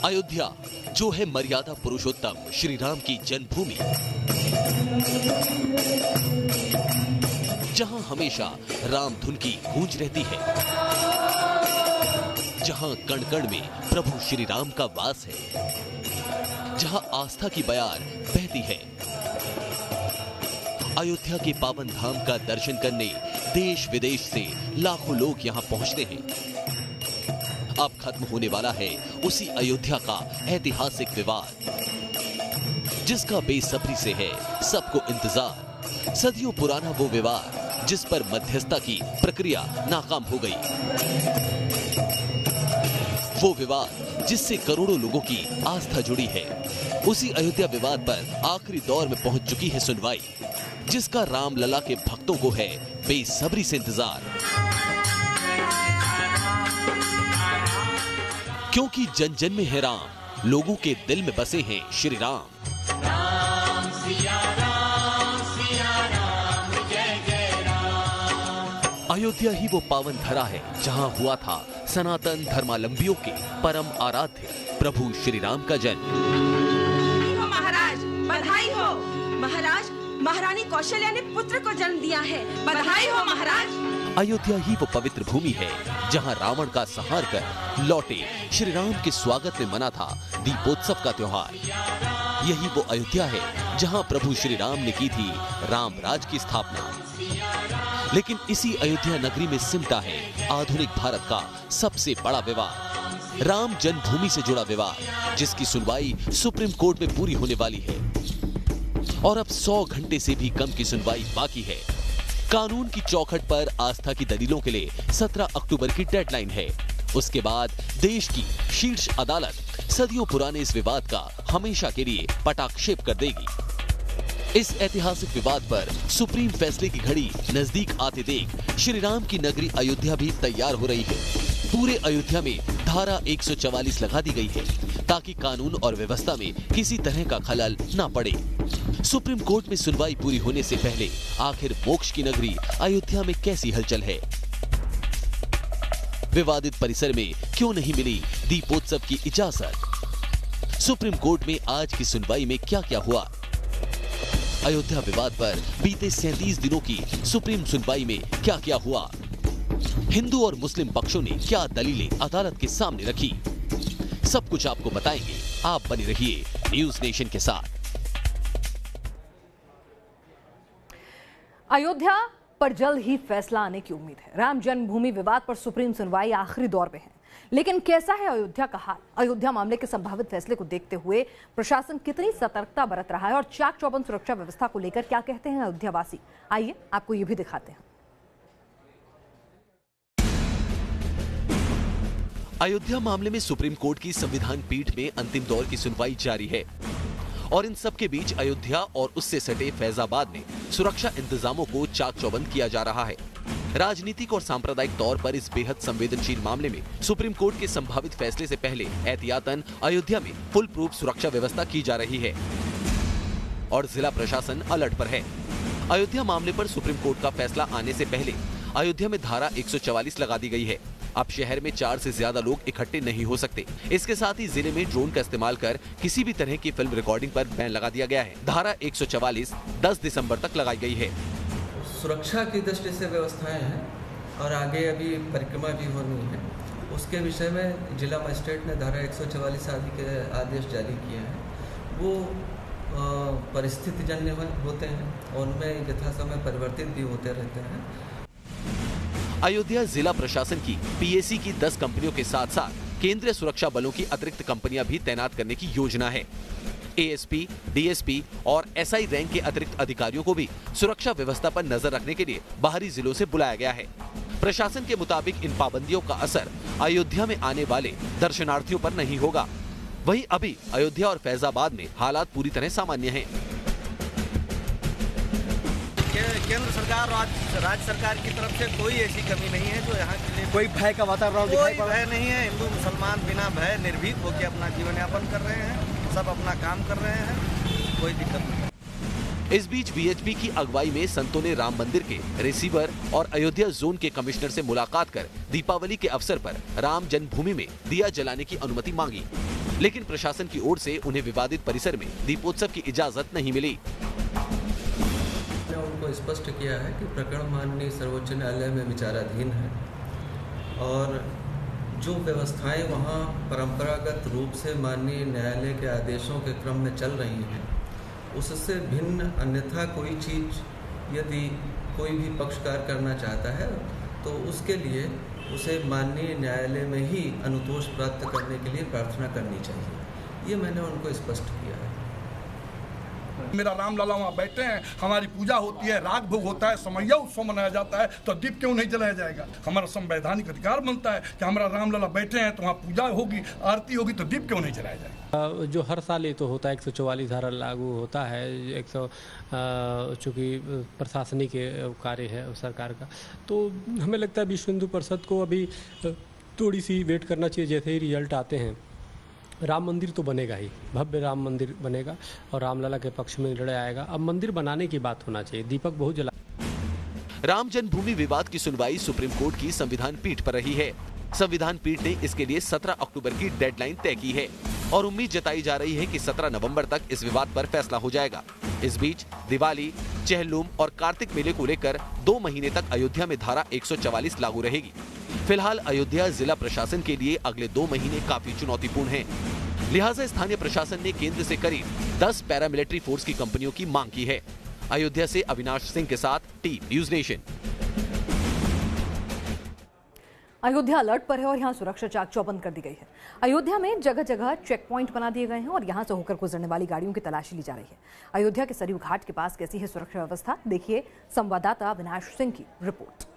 अयोध्या जो है मर्यादा पुरुषोत्तम श्री राम की जन्मभूमि, जहां हमेशा राम धुन की गूंज रहती है, जहां कण कण में प्रभु श्री राम का वास है, जहां आस्था की बयार बहती है। अयोध्या के पावन धाम का दर्शन करने देश विदेश से लाखों लोग यहां पहुंचते हैं। अब खत्म होने वाला है उसी अयोध्या का ऐतिहासिक विवाद, जिसका बेसब्री से है सबको इंतजार। सदियों पुराना वो विवाद जिस पर मध्यस्थता की प्रक्रिया नाकाम हो गई, वो विवाद जिससे करोड़ों लोगों की आस्था जुड़ी है। उसी अयोध्या विवाद पर आखिरी दौर में पहुंच चुकी है सुनवाई, जिसका रामलला के भक्तों को है बेसब्री से इंतजार। क्योंकि जन जन में है राम, लोगों के दिल में बसे हैं श्री राम। राम सिया राम जय जय राम। अयोध्या ही वो पावन धरा है जहां हुआ था सनातन धर्मावलंबियों के परम आराध्य प्रभु श्री राम का जन्म। महाराज बधाई हो। महाराज महारानी कौशल्या ने पुत्र को जन्म दिया है, बधाई हो महाराज। अयोध्या ही वो पवित्र भूमि है जहां रावण का संहार कर लौटे श्री राम के स्वागत में मना था दीपोत्सव का त्योहार। यही वो अयोध्या है जहां प्रभु श्री राम ने की थी राम राज की स्थापना। लेकिन इसी अयोध्या नगरी में सिमटा है आधुनिक भारत का सबसे बड़ा विवाद, राम जन्मभूमि से जुड़ा विवाद, जिसकी सुनवाई सुप्रीम कोर्ट में पूरी होने वाली है। और अब 100 घंटे से भी कम की सुनवाई बाकी है। कानून की चौखट पर आस्था की दलीलों के लिए 17 अक्टूबर की डेडलाइन है। उसके बाद देश की शीर्ष अदालत सदियों पुराने इस विवाद का हमेशा के लिए पटाक्षेप कर देगी। इस ऐतिहासिक विवाद पर सुप्रीम फैसले की घड़ी नजदीक आते देख श्री राम की नगरी अयोध्या भी तैयार हो रही है। पूरे अयोध्या में धारा 144 लगा दी गई है ताकि कानून और व्यवस्था में किसी तरह का खलल न पड़े। सुप्रीम कोर्ट में सुनवाई पूरी होने से पहले आखिर मोक्ष की नगरी अयोध्या में कैसी हलचल है? विवादित परिसर में क्यों नहीं मिली दीपोत्सव की इजाजत? सुप्रीम कोर्ट में आज की सुनवाई में क्या क्या हुआ? अयोध्या विवाद पर बीते 37 दिनों की सुप्रीम सुनवाई में क्या क्या हुआ? हिंदू और मुस्लिम पक्षों ने क्या दलीलें अदालत के सामने रखी? सब कुछ आपको बताएंगे। आप बने रहिए न्यूज नेशन के साथ। अयोध्या पर जल्द ही फैसला आने की उम्मीद है। राम जन्मभूमि विवाद पर सुप्रीम सुनवाई आखिरी दौर में है, लेकिन कैसा है अयोध्या का हाल? अयोध्या मामले के संभावित फैसले को देखते हुए प्रशासन कितनी सतर्कता बरत रहा है और चाक चौबंद सुरक्षा व्यवस्था को लेकर क्या कहते हैं अयोध्यावासी? आइए आपको ये भी दिखाते हैं। अयोध्या मामले में सुप्रीम कोर्ट की संविधान पीठ में अंतिम दौर की सुनवाई जारी है और इन सब के बीच अयोध्या और उससे सटे फैजाबाद में सुरक्षा इंतजामों को चाक चौबंद किया जा रहा है। राजनीतिक और सांप्रदायिक तौर पर इस बेहद संवेदनशील मामले में सुप्रीम कोर्ट के संभावित फैसले से पहले एहतियातन अयोध्या में फुल प्रूफ सुरक्षा व्यवस्था की जा रही है और जिला प्रशासन अलर्ट पर है। अयोध्या मामले पर सुप्रीम कोर्ट का फैसला आने से पहले अयोध्या में धारा 144 लगा दी गई है। अब शहर में 4 से ज्यादा लोग इकट्ठे नहीं हो सकते। इसके साथ ही जिले में ड्रोन का इस्तेमाल कर किसी भी तरह की फिल्म रिकॉर्डिंग पर बैन लगा दिया गया है। धारा 144 10 दिसंबर तक लगाई गई है। सुरक्षा की दृष्टि से व्यवस्थाएं हैं और आगे अभी परिक्रमा भी होनी है। उसके विषय में जिला मजिस्ट्रेट ने धारा 144 आदि के आदेश जारी किए हैं। वो परिस्थिति जन्य होते हैं और उनमें यथासमय परिवर्तित भी होते रहते हैं। अयोध्या जिला प्रशासन की पीएसी की 10 कंपनियों के साथ साथ केंद्रीय सुरक्षा बलों की अतिरिक्त कंपनियां भी तैनात करने की योजना है। एएसपी, डीएसपी और एसआई रैंक के अतिरिक्त अधिकारियों को भी सुरक्षा व्यवस्था पर नजर रखने के लिए बाहरी जिलों से बुलाया गया है। प्रशासन के मुताबिक इन पाबंदियों का असर अयोध्या में आने वाले दर्शनार्थियों पर नहीं होगा। वहीं अभी अयोध्या और फैजाबाद में हालात पूरी तरह सामान्य हैं। केंद्र सरकार और राज्य सरकार की तरफ से कोई ऐसी कमी नहीं है जो यहाँ के लिए कोई भय का वातावरण दिखाई पड़ रहा है? भय नहीं है। हिंदू मुसलमान बिना भय निर्भीक होकर अपना जीवन यापन कर रहे हैं, सब अपना काम कर रहे हैं, कोई दिक्कत नहीं। इस बीच वीएचपी की अगुवाई में संतों ने राम मंदिर के रिसीवर और अयोध्या जोन के कमिश्नर से मुलाकात कर दीपावली के अवसर पर राम जन्मभूमि में दिया जलाने की अनुमति मांगी। लेकिन प्रशासन की ओर से उन्हें विवादित परिसर में दीपोत्सव की इजाजत नहीं मिली। मैंने उनको स्पष्ट किया है कि प्रकरण माननीय सर्वोच्च न्यायालय में विचाराधीन है और जो व्यवस्थाएं वहां परंपरागत रूप से माननीय न्यायालय के आदेशों के क्रम में चल रही हैं, उससे भिन्न अन्यथा कोई चीज़ यदि कोई भी पक्षकार करना चाहता है तो उसके लिए उसे माननीय न्यायालय में ही अनुतोष प्राप्त करने के लिए प्रार्थना करनी चाहिए। ये मैंने उनको स्पष्ट किया है। मेरा रामलला वहाँ बैठे हैं, हमारी पूजा होती है, राग भोग होता है, समैया उत्सव मनाया जाता है, तो दीप क्यों नहीं जलाया जाएगा? हमारा संवैधानिक अधिकार बनता है कि हमारा रामलला बैठे हैं तो वहाँ पूजा होगी, आरती होगी, तो दीप क्यों नहीं जलाया जाएगा? जो हर साल ये तो होता है 144 धारा लागू होता है, चूँकि प्रशासनिक कार्य है सरकार का, तो हमें लगता है विश्व हिंदू परिषद को अभी थोड़ी सी वेट करना चाहिए। जैसे ही रिजल्ट आते हैं, राम मंदिर तो बनेगा ही, भव्य राम मंदिर बनेगा और रामलला के पक्ष में निर्णय आएगा। अब मंदिर बनाने की बात होना चाहिए, दीपक बहुत जला। राम जन्मभूमि विवाद की सुनवाई सुप्रीम कोर्ट की संविधान पीठ पर रही है। संविधान पीठ ने इसके लिए 17 अक्टूबर की डेडलाइन तय की है और उम्मीद जताई जा रही है कि 17 नवंबर तक इस विवाद पर फैसला हो जाएगा। इस बीच दिवाली, चेहल्लुम और कार्तिक मेले को लेकर 2 महीने तक अयोध्या में धारा 144 लागू रहेगी। फिलहाल अयोध्या जिला प्रशासन के लिए अगले 2 महीने काफी चुनौतीपूर्ण हैं। लिहाजा स्थानीय प्रशासन ने केंद्र से करीब 10 पैरामिलिट्री फोर्स की कंपनियों की मांग की है। अयोध्या से अविनाश सिंह के साथ team news nation. Ayodhya alert पर है और यहाँ सुरक्षा चाक चौबंद कर दी गई है। अयोध्या में जगह जगह चेक पॉइंट बना दिए गए हैं और यहाँ से होकर गुजरने वाली गाड़ियों की तलाशी ली जा रही है। अयोध्या के सरयू घाट के पास कैसी है सुरक्षा व्यवस्था, देखिए संवाददाता अविनाश सिंह की रिपोर्ट।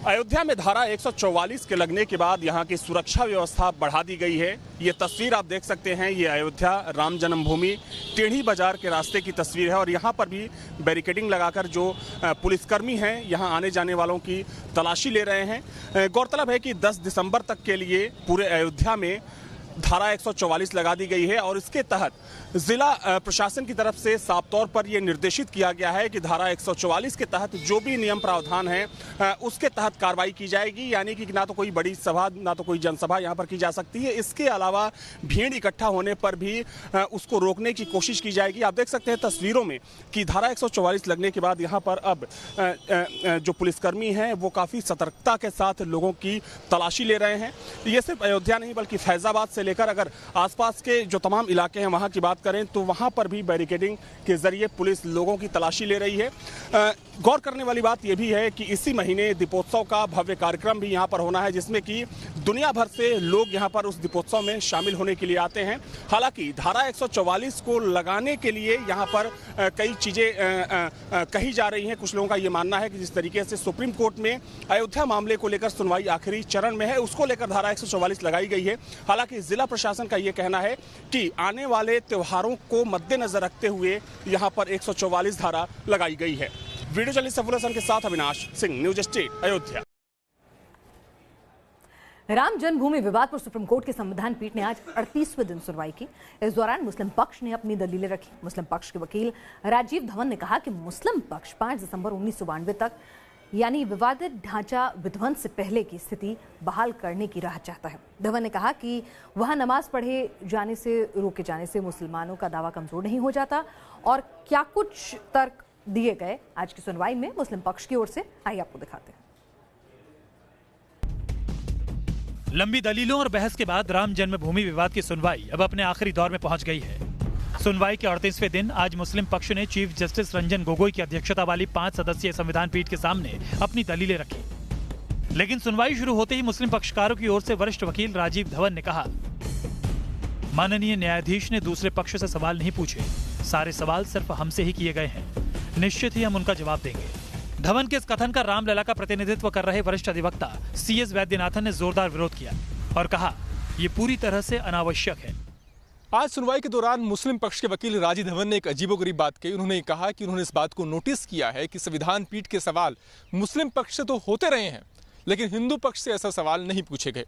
अयोध्या में धारा 144 के लगने के बाद यहाँ की सुरक्षा व्यवस्था बढ़ा दी गई है। ये तस्वीर आप देख सकते हैं, ये अयोध्या राम जन्मभूमि टेढ़ी बाजार के रास्ते की तस्वीर है और यहाँ पर भी बैरिकेडिंग लगाकर जो पुलिसकर्मी हैं यहाँ आने जाने वालों की तलाशी ले रहे हैं। गौरतलब है कि 10 दिसंबर तक के लिए पूरे अयोध्या में धारा 144 लगा दी गई है और इसके तहत जिला प्रशासन की तरफ से साफ तौर पर यह निर्देशित किया गया है कि धारा 144 के तहत जो भी नियम प्रावधान है उसके तहत कार्रवाई की जाएगी। यानी कि ना तो कोई बड़ी सभा ना तो कोई जनसभा यहाँ पर की जा सकती है। इसके अलावा भीड़ इकट्ठा होने पर भी उसको रोकने की कोशिश की जाएगी। आप देख सकते हैं तस्वीरों में कि धारा 144 लगने के बाद यहाँ पर अब जो पुलिसकर्मी हैं वो काफ़ी सतर्कता के साथ लोगों की तलाशी ले रहे हैं। ये सिर्फ अयोध्या नहीं बल्कि फैजाबाद से लेकर अगर आसपास के जो तमाम इलाके हैं वहां की बात करें तो वहां पर भी बैरिकेडिंग के जरिए पुलिस लोगों की तलाशी ले रही है। गौर करने वाली बात यह भी है कि इसी महीने दीपोत्सव का भव्य कार्यक्रम भी यहां पर होना है जिसमें कि दुनिया भर से लोग यहां पर उस दीपोत्सव में शामिल होने के लिए आते हैं। हालांकि धारा 144 को लगाने के लिए यहां पर कई चीजें कही जा रही हैं। कुछ लोगों का ये मानना है कि जिस तरीके से सुप्रीम कोर्ट में अयोध्या मामले को लेकर सुनवाई आखिरी चरण में है उसको लेकर धारा 144 लगाई गई है। हालांकि जिला प्रशासन का ये कहना है कि आने वाले त्योहारों को मद्देनजर रखते हुए यहां पर 144 धारा लगाई गई है। वीडियो जर्नलिस्ट सफूल हसन के साथ अविनाश सिंह, न्यूज स्टेट अयोध्या। राम जन्मभूमि विवाद पर सुप्रीम कोर्ट की संविधान पीठ ने आज 38वें दिन सुनवाई की। इस दौरान मुस्लिम पक्ष ने अपनी दलीलें रखी। मुस्लिम पक्ष के वकील राजीव धवन ने कहा कि मुस्लिम पक्ष 5 दिसंबर 1992 तक यानी विवादित ढांचा विध्वंस से पहले की स्थिति बहाल करने की राह चाहता है। धवन ने कहा कि वहां नमाज पढ़े जाने से रोके जाने से मुसलमानों का दावा कमजोर नहीं हो जाता और क्या कुछ तर्क दिए गए आज की सुनवाई में मुस्लिम पक्ष की ओर से, आइए आपको दिखाते हैं। लंबी दलीलों और बहस के बाद राम जन्मभूमि विवाद की सुनवाई अब अपने आखिरी दौर में पहुंच गई है। सुनवाई के 38वें दिन आज मुस्लिम पक्ष ने चीफ जस्टिस रंजन गोगोई की अध्यक्षता वाली 5 सदस्यीय संविधान पीठ के सामने अपनी दलीलें रखी। लेकिन सुनवाई शुरू होते ही मुस्लिम पक्षकारों की ओर से वरिष्ठ वकील राजीव धवन ने कहा, माननीय न्यायाधीश ने दूसरे पक्ष से सवाल नहीं पूछे, सारे सवाल सिर्फ हमसे ही किए गए हैं, निश्चित ही हम उनका जवाब देंगे। धवन के इस कथन का रामलला का प्रतिनिधित्व कर रहे वरिष्ठ अधिवक्ता CS वैद्यनाथन ने जोरदार विरोध किया और कहा, ये पूरी तरह से अनावश्यक है। आज सुनवाई के दौरान मुस्लिम पक्ष के वकील राजीव धवन ने एक अजीबोगरीब बात कही। उन्होंने कहा कि उन्होंने इस बात को नोटिस किया है कि संविधान पीठ के सवाल मुस्लिम पक्ष से तो होते रहे हैं लेकिन हिंदू पक्ष से ऐसा सवाल नहीं पूछे गए।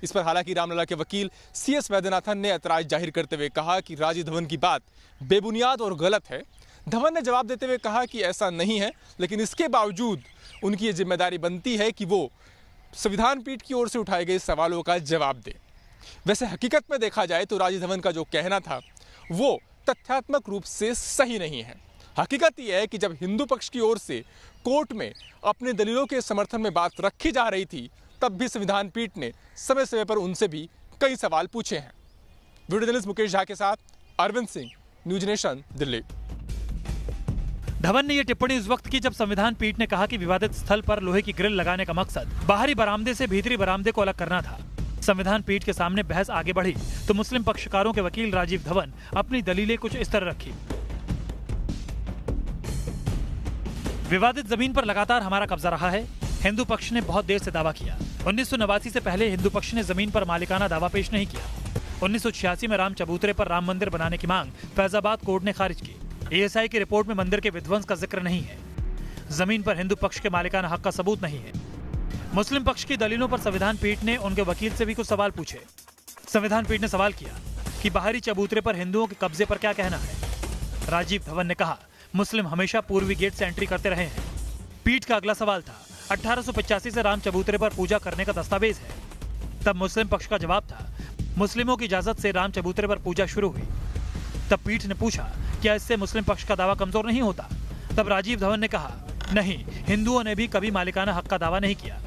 इस पर हालांकि रामलला के वकील CS वैद्यनाथन ने ऐतराज जाहिर करते हुए कहा कि राजीव धवन की बात बेबुनियाद और गलत है। धवन ने जवाब देते हुए कहा कि ऐसा नहीं है, लेकिन इसके बावजूद उनकी ये जिम्मेदारी बनती है कि वो संविधान पीठ की ओर से उठाए गए सवालों का जवाब दे। वैसे हकीकत में देखा जाए तो राजीव धवन का जो कहना था वो तथ्यात्मक रूप से सही नहीं है। हकीकत यह है कि जब हिंदू पक्ष की ओर से कोर्ट में अपने दलीलों के समर्थन में बात रखी जा रही थी, तब भी संविधान पीठ ने समय समय पर उनसे भी कई सवाल पूछे हैं। वीडियो जर्नलिस्ट मुकेश झा के साथ अरविंद सिंह, न्यूज नेशन, दिल्ली। धवन ने यह टिप्पणी उस वक्त की जब संविधान पीठ ने कहा कि विवादित स्थल पर लोहे की ग्रिल लगाने का मकसद बाहरी बरामदे से भीतरी बरामदे को अलग करना था। संविधान पीठ के सामने बहस आगे बढ़ी तो मुस्लिम पक्षकारों के वकील राजीव धवन अपनी दलीलें कुछ इस तरह रखी। विवादित जमीन पर लगातार हमारा कब्जा रहा है। हिंदू पक्ष ने बहुत देर से दावा किया। 1989 से पहले हिंदू पक्ष ने जमीन पर मालिकाना दावा पेश नहीं किया। 1986 में राम चबूतरे पर राम मंदिर बनाने की मांग फैजाबाद कोर्ट ने खारिज की। ASI की रिपोर्ट में मंदिर के विध्वंस का जिक्र नहीं है। जमीन पर हिंदू पक्ष के मालिकाना हक का सबूत नहीं है। मुस्लिम पक्ष की दलीलों पर संविधान पीठ ने उनके वकील से भी कुछ सवाल पूछे। संविधान पीठ ने सवाल किया कि बाहरी चबूतरे पर हिंदुओं के कब्जे पर क्या कहना है। राजीव धवन ने कहा, मुस्लिम हमेशा पूर्वी गेट से एंट्री करते रहे हैं। पीठ का अगला सवाल था, 1885 से राम चबूतरे पर पूजा करने का दस्तावेज है। तब मुस्लिम पक्ष का जवाब था, मुस्लिमों की इजाजत से राम चबूतरे पर पूजा शुरू हुई। तब पीठ ने पूछा, क्या इससे मुस्लिम पक्ष का दावा कमजोर नहीं होता? तब राजीव धवन ने कहा, नहीं, हिंदुओं ने भी कभी मालिकाना हक का दावा नहीं किया।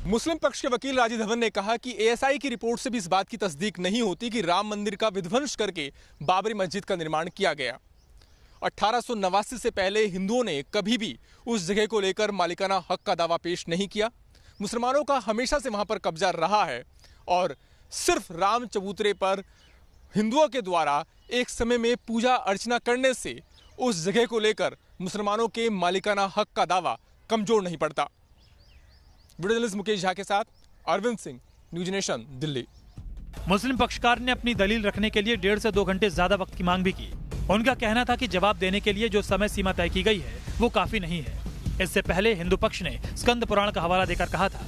मुस्लिम पक्ष के वकील राजीव धवन ने कहा कि ASI की रिपोर्ट से भी इस बात की तस्दीक नहीं होती कि राम मंदिर का विध्वंस करके बाबरी मस्जिद का निर्माण किया गया। 1889 से पहले हिंदुओं ने कभी भी उस जगह को लेकर मालिकाना हक का दावा पेश नहीं किया। मुसलमानों का हमेशा से वहां पर कब्जा रहा है और सिर्फ राम चबूतरे पर हिंदुओं के द्वारा एक समय में पूजा अर्चना करने से उस जगह को लेकर मुसलमानों के मालिकाना हक का दावा कमजोर नहीं पड़ता। वीडियो जर्नलिस्ट मुकेश झा के साथ अरविंद सिंह, न्यूज नेशन, दिल्ली। मुस्लिम पक्षकार ने अपनी दलील रखने के लिए 1.5 से 2 घंटे ज्यादा वक्त की मांग भी की। उनका कहना था कि जवाब देने के लिए जो समय सीमा तय की गई है वो काफी नहीं है। इससे पहले हिंदू पक्ष ने स्कंद पुराण का हवाला देकर कहा था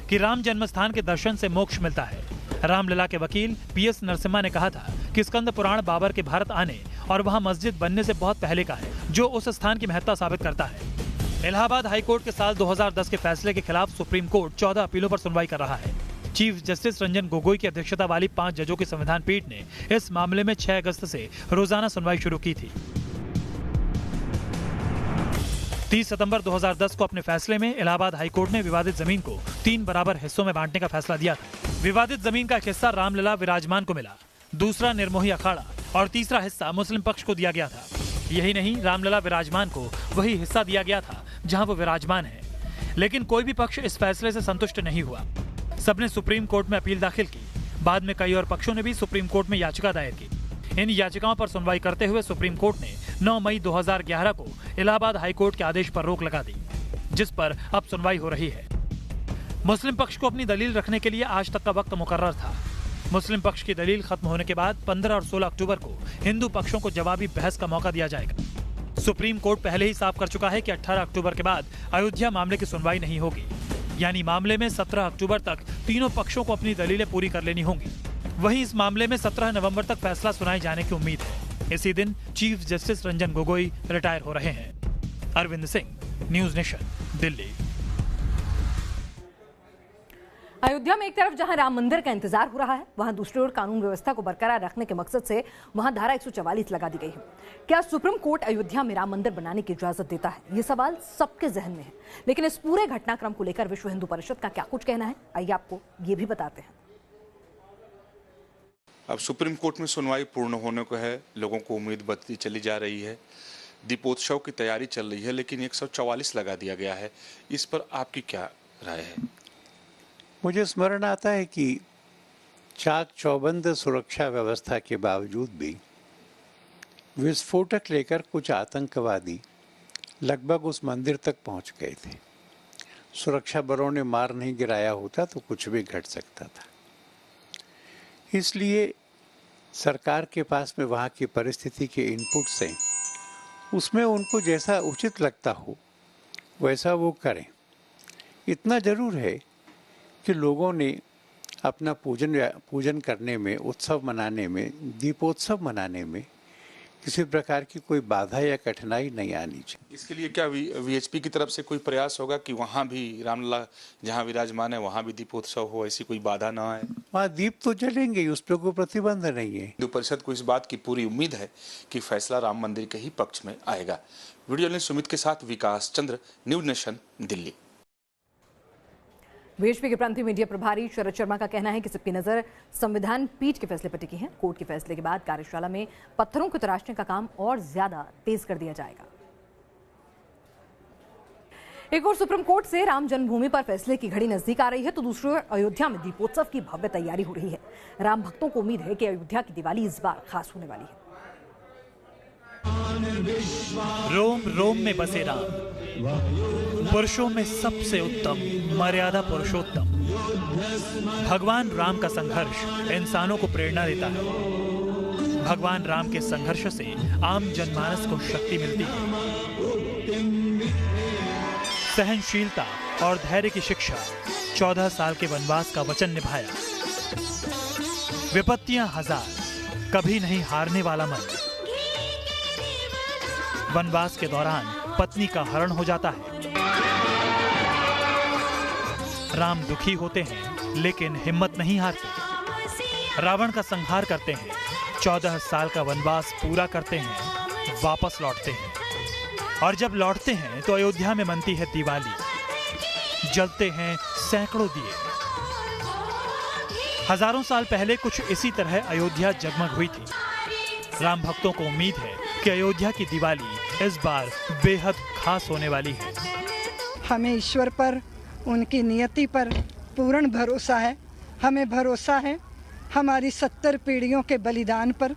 कि राम जन्मस्थान के दर्शन से मोक्ष मिलता है। रामलला के वकील PS नरसिम्हा ने कहा था कि स्कंद पुराण बाबर के भारत आने और वहां मस्जिद बनने से बहुत पहले का है, जो उस स्थान की महत्ता साबित करता है। इलाहाबाद हाईकोर्ट के साल 2010 के फैसले के खिलाफ सुप्रीम कोर्ट 14 अपीलों पर सुनवाई कर रहा है। चीफ जस्टिस रंजन गोगोई की अध्यक्षता वाली 5 जजों की संविधान पीठ ने इस मामले में 6 अगस्त से रोजाना सुनवाई शुरू की थी। 30 सितंबर 2010 को अपने फैसले में इलाहाबाद हाईकोर्ट ने विवादित जमीन को 3 बराबर हिस्सों में बांटने का फैसला दिया था। विवादित जमीन का एक हिस्सा रामलला विराजमान को मिला, दूसरा निर्मोही अखाड़ा और तीसरा हिस्सा मुस्लिम पक्ष को दिया गया था। यही नहीं, रामलला विराजमान को वही हिस्सा दिया गया था जहां वो विराजमान है। लेकिन कोई भी पक्ष इस फैसले से संतुष्ट नहीं हुआ। सबने सुप्रीम कोर्ट में अपील दाखिल की। बाद में कई और पक्षों ने भी सुप्रीम कोर्ट में याचिका दायर की। इन याचिकाओं पर सुनवाई करते हुए सुप्रीम कोर्ट ने 9 मई 2011 को इलाहाबाद हाईकोर्ट के आदेश पर रोक लगा दी, जिस पर अब सुनवाई हो रही है। मुस्लिम पक्ष को अपनी दलील रखने के लिए आज तक का वक्त मुकर्रर था। मुस्लिम पक्ष की दलील खत्म होने के बाद 15 और 16 अक्टूबर को हिंदू पक्षों को जवाबी बहस का मौका दिया जाएगा। सुप्रीम कोर्ट पहले ही साफ कर चुका है कि 18 अक्टूबर के बाद अयोध्या मामले की सुनवाई नहीं होगी। यानी मामले में 17 अक्टूबर तक तीनों पक्षों को अपनी दलीलें पूरी कर लेनी होंगी। वहीं इस मामले में 17 नवंबर तक फैसला सुनाए जाने की उम्मीद है। इसी दिन chief justice Ranjan Gogoi retire हो रहे हैं। Arvind Singh, news nation, Delhi. अयोध्या में एक तरफ जहां राम मंदिर का इंतजार हो रहा है, वहां दूसरी ओर कानून व्यवस्था को बरकरार रखने के मकसद से वहां धारा 144 लगा दी गई है। क्या सुप्रीम कोर्ट अयोध्या में राम मंदिर बनाने की इजाजत देता है? ये सवाल सबके जहन में है। लेकिन इस पूरे घटनाक्रम को लेकर विश्व हिंदू परिषद का क्या कुछ कहना है, आइए आपको ये भी बताते हैं। अब सुप्रीम कोर्ट में सुनवाई पूर्ण होने को है, लोगों को उम्मीद बढ़ती चली जा रही है। दीपोत्सव की तैयारी चल रही है, लेकिन 144 लगा दिया गया है। इस पर आपकी क्या राय है? मुझे स्मरण आता है कि चाक चौबंद सुरक्षा व्यवस्था के बावजूद भी विस्फोटक लेकर कुछ आतंकवादी लगभग उस मंदिर तक पहुंच गए थे। सुरक्षा बलों ने मार नहीं गिराया होता तो कुछ भी घट सकता था। इसलिए सरकार के पास में वहाँ की परिस्थिति के इनपुट से उसमें उनको जैसा उचित लगता हो वैसा वो करें। इतना जरूर है कि लोगों ने अपना पूजन करने में, उत्सव मनाने में, दीपोत्सव मनाने में किसी प्रकार की कोई बाधा या कठिनाई नहीं आनी चाहिए। इसके लिए क्या वीएचपी की तरफ से कोई प्रयास होगा कि वहाँ भी रामलला जहाँ विराजमान है वहाँ भी दीपोत्सव हो, ऐसी कोई बाधा ना आए? वहाँ दीप तो जलेंगे ही, उस पर कोई प्रतिबंध नहीं है। हिंदू परिषद को इस बात की पूरी उम्मीद है कि फैसला राम मंदिर के ही पक्ष में आएगा। वीडियो जर्नलिस्ट सुमित के साथ विकास चंद्र, न्यूज नेशन, दिल्ली। बीएचपी के प्रांतीय मीडिया प्रभारी शरद शर्मा का कहना है कि सबकी नजर संविधान पीठ के फैसले पर टिकी है। कोर्ट के फैसले के बाद कार्यशाला में पत्थरों को तराशने का काम और ज्यादा तेज कर दिया जाएगा। एक और सुप्रीम कोर्ट से राम जन्मभूमि पर फैसले की घड़ी नजदीक आ रही है, तो दूसरी ओर अयोध्या में दीपोत्सव की भव्य तैयारी हो रही है। राम भक्तों को उम्मीद है कि अयोध्या की दिवाली इस बार खास होने वाली है। रोम रोम में बसे राम, पुरुषों में सबसे उत्तम, मर्यादा पुरुषोत्तम। भगवान राम का संघर्ष इंसानों को प्रेरणा देता है। भगवान राम के संघर्ष से आम जनमानस को शक्ति मिलती है। सहनशीलता और धैर्य की शिक्षा, 14 साल के वनवास का वचन निभाया। विपत्तियां हजार, कभी नहीं हारने वाला मन। वनवास के दौरान पत्नी का हरण हो जाता है। राम दुखी होते हैं लेकिन हिम्मत नहीं हारते। रावण का संहार करते हैं, 14 साल का वनवास पूरा करते हैं, वापस लौटते हैं। और जब लौटते हैं तो अयोध्या में मनती है दिवाली, जलते हैं सैकड़ों दिए। हजारों साल पहले कुछ इसी तरह अयोध्या जगमग हुई थी। राम भक्तों को उम्मीद है कि अयोध्या की दिवाली इस बार बेहद खास होने वाली है। हमें ईश्वर पर, उनकी नियति पर पूर्ण भरोसा है। हमें भरोसा है हमारी 70 पीढ़ियों के बलिदान पर।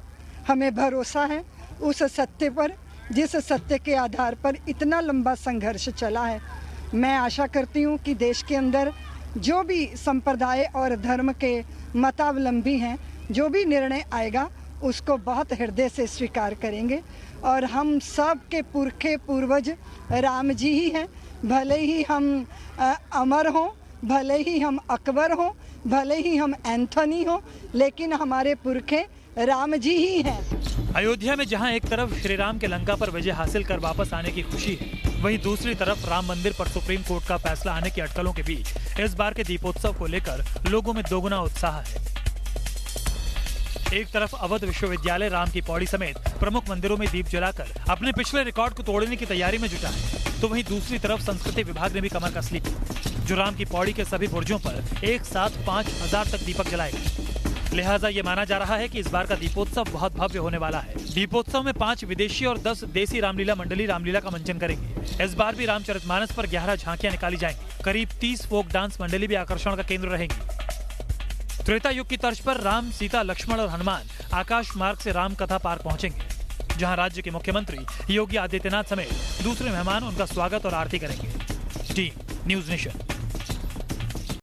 हमें भरोसा है उस सत्य पर जिस सत्य के आधार पर इतना लंबा संघर्ष चला है। मैं आशा करती हूँ कि देश के अंदर जो भी संप्रदाय और धर्म के मतावलंबी हैं, जो भी निर्णय आएगा उसको बहुत हृदय से स्वीकार करेंगे। और हम सब के पुरखे पूर्वज राम जी ही हैं। भले ही हम अमर हों, भले ही हम अकबर हों, भले ही हम एंथोनी हों, लेकिन हमारे पुरखे राम जी ही हैं। अयोध्या में जहां एक तरफ श्री राम के लंका पर विजय हासिल कर वापस आने की खुशी है, वहीं दूसरी तरफ राम मंदिर पर सुप्रीम कोर्ट का फैसला आने की अटकलों के बीच इस बार के दीपोत्सव को लेकर लोगों में दोगुना उत्साह है। एक तरफ अवध विश्वविद्यालय राम की पौड़ी समेत प्रमुख मंदिरों में दीप जलाकर अपने पिछले रिकॉर्ड को तोड़ने की तैयारी में जुटा है, तो वहीं दूसरी तरफ संस्कृति विभाग ने भी कमर कस ली, जो राम की पौड़ी के सभी बुर्जों पर एक साथ 5000 तक दीपक जलाएगा। लिहाजा ये माना जा रहा है कि इस बार का दीपोत्सव बहुत भव्य होने वाला है। दीपोत्सव में 5 विदेशी और 10 देसी रामलीला मंडली रामलीला का मंचन करेंगे। इस बार भी रामचरितमानस पर 11 झांकियां निकाली जाएंगी। करीब 30 फोक डांस मंडली भी आकर्षण का केंद्र रहेंगी। त्रेता युग की तर्ज पर राम, सीता, लक्ष्मण और हनुमान आकाश मार्ग से राम कथा पार्क पहुंचेंगे, जहां राज्य के मुख्यमंत्री योगी आदित्यनाथ समेत दूसरे मेहमान उनका स्वागत और आरती करेंगे। Team news nation.